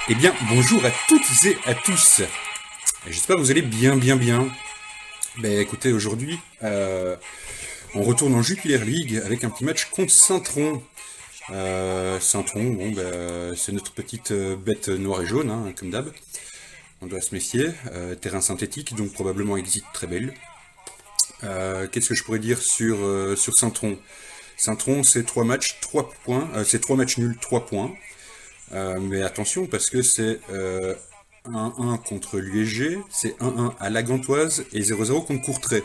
Eh bien, bonjour à toutes et à tous. J'espère que vous allez bien. Ben écoutez, aujourd'hui, on retourne en Jupiler League avec un petit match contre Saint-Tron. Saint-Tron, bon, ben, c'est notre petite bête noire et jaune, hein, comme d'hab. On doit se méfier. Terrain synthétique, donc probablement exit très belle. Qu'est-ce que je pourrais dire sur Saint-Tron? Saint-Tron, c'est 3 matchs, 3 points. C'est 3 matchs nuls, 3 points. Mais attention, parce que c'est 1-1 contre l'USG, c'est 1-1 à la Gantoise et 0-0 contre Courtrai.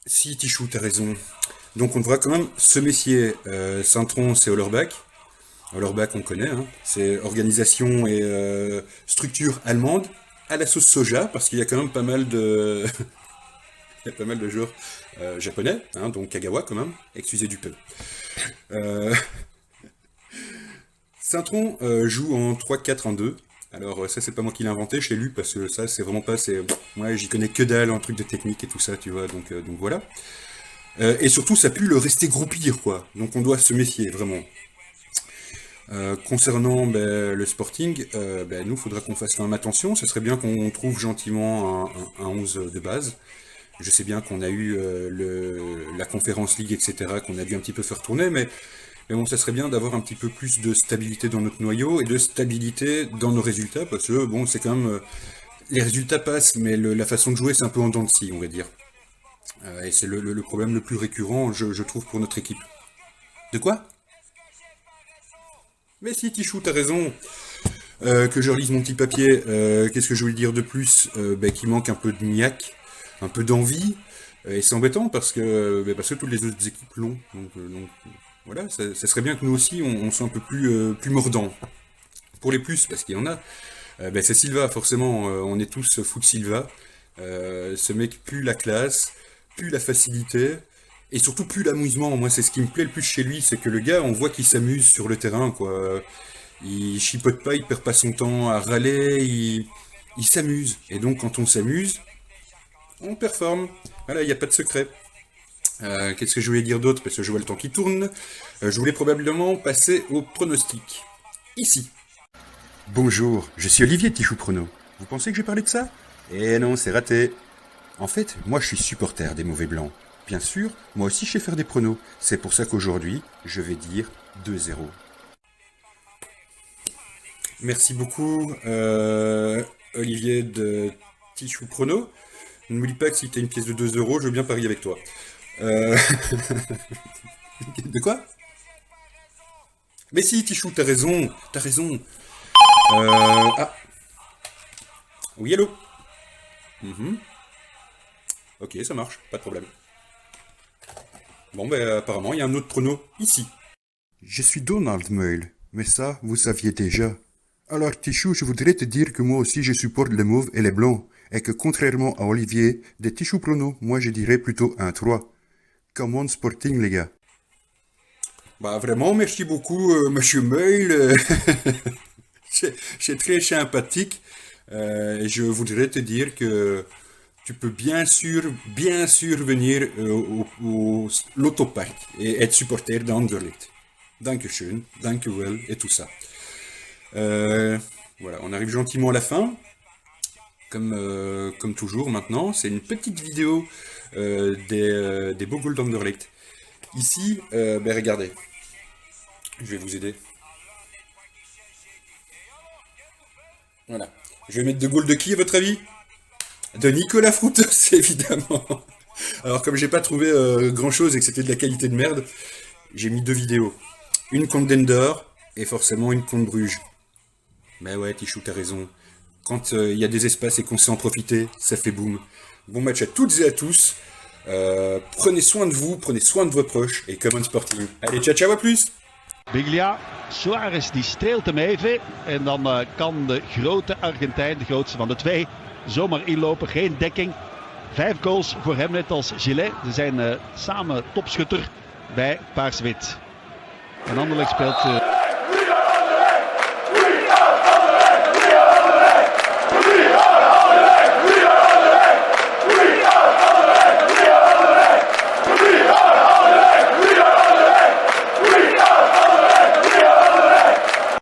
Si, Tichou, t'as raison. Donc on devra quand même se méfier. Saint-Tron, c'est Hollerbach. Hollerbach, on connaît. Hein. C'est organisation et structure allemande à la sauce soja, parce qu'il y a quand même pas mal de... Il y a pas mal de joueurs japonais, hein, donc Kagawa quand même, excusez du peu. Saint-Tron joue en 3-4-1-2. Alors ça c'est pas moi qui l'ai inventé, je l'ai lu parce que ça c'est vraiment pas... Moi j'y connais que dalle en truc de technique et tout ça, tu vois, donc voilà. Et surtout ça pue le rester groupir, quoi. Donc on doit se méfier, vraiment. Concernant le Sporting, nous faudra qu'on fasse quand même attention. Ce serait bien qu'on trouve gentiment un 11 de base. Je sais bien qu'on a eu la conférence League, etc., qu'on a dû un petit peu faire tourner, mais bon, ça serait bien d'avoir un petit peu plus de stabilité dans notre noyau et de stabilité dans nos résultats, parce que bon, c'est quand même... les résultats passent, mais la façon de jouer, c'est un peu en dents de scie, on va dire. Et c'est le problème le plus récurrent, je trouve, pour notre équipe. De quoi? Mais si, Tichou, t'as raison. Que je relise mon petit papier, qu'est-ce que je voulais dire de plus? Qu'il manque un peu de niaque, un peu d'envie, et c'est embêtant parce que toutes les autres équipes l'ont. Donc, voilà, ça serait bien que nous aussi on soit un peu plus mordants. Pour les plus, parce qu'il y en a, c'est Silva, forcément, on est tous fous de Silva. Ce mec pue la classe, pue la facilité, et surtout pue l'amusement. Moi, c'est ce qui me plaît le plus chez lui, c'est que le gars, on voit qu'il s'amuse sur le terrain, quoi. Il chipote pas, il perd pas son temps à râler, il s'amuse. Et donc, quand on s'amuse, on performe. Voilà, il n'y a pas de secret. Qu'est-ce que je voulais dire d'autre? Parce que je vois le temps qui tourne. Je voulais probablement passer au pronostic. Ici. Bonjour, je suis Olivier Tichou Prono. Vous pensez que j'ai parlé de ça? Eh non, c'est raté. En fait, moi je suis supporter des mauvais blancs. Bien sûr, moi aussi je sais faire des pronos. C'est pour ça qu'aujourd'hui, je vais dire 2-0. Merci beaucoup, Olivier de Tichou Prono. Ne m'oublie pas que si tu as une pièce de 2 euros, je veux bien parier avec toi. De quoi? Mais si, Tichou, t'as raison, t'as raison. Ah. Oui, allô? Ok, ça marche, pas de problème. Bon, apparemment, il y a un autre prono ici. Je suis Donald Meul, mais ça, vous saviez déjà. Alors, Tichou, je voudrais te dire que moi aussi je supporte les mauves et les blancs, et que contrairement à Olivier, des Tichou Prono, moi je dirais plutôt un 3. Come on, Sporting, les gars. Bah vraiment, merci beaucoup, Monsieur Meul. C'est très sympathique. Je voudrais te dire que tu peux bien sûr venir au l'autopark et être supporter d'Anderlecht. Dankeschön, dankjewel et tout ça. Voilà, on arrive gentiment à la fin. Comme toujours maintenant, c'est une petite vidéo des beaux goals d'Anderlecht. Ici, regardez, je vais vous aider. Voilà. Je vais mettre 2 goals de qui, à votre avis? De Nicolas Froutos, évidemment. Alors, comme j'ai pas trouvé grand-chose et que c'était de la qualité de merde, j'ai mis 2 vidéos. Une contre Dendor et forcément une contre Bruges. Mais ouais, Tichou, t'as raison. Quand il y a des espaces et qu'on sait en profiter, ça fait boum. Bon match à toutes et à tous. Prenez soin de vous, prenez soin de vos proches et come on Sporting. Allez, ciao, ciao, à plus! Biglia, Suarez die streelt hem even en dan kan de grote Argentijn, de grootste van de twee, zomaar inlopen. Geen dekking. 5 goals voor hem, net als Gillet. Ze zijn samen topschutter bij Paars-Wit. En Anderlecht speelt...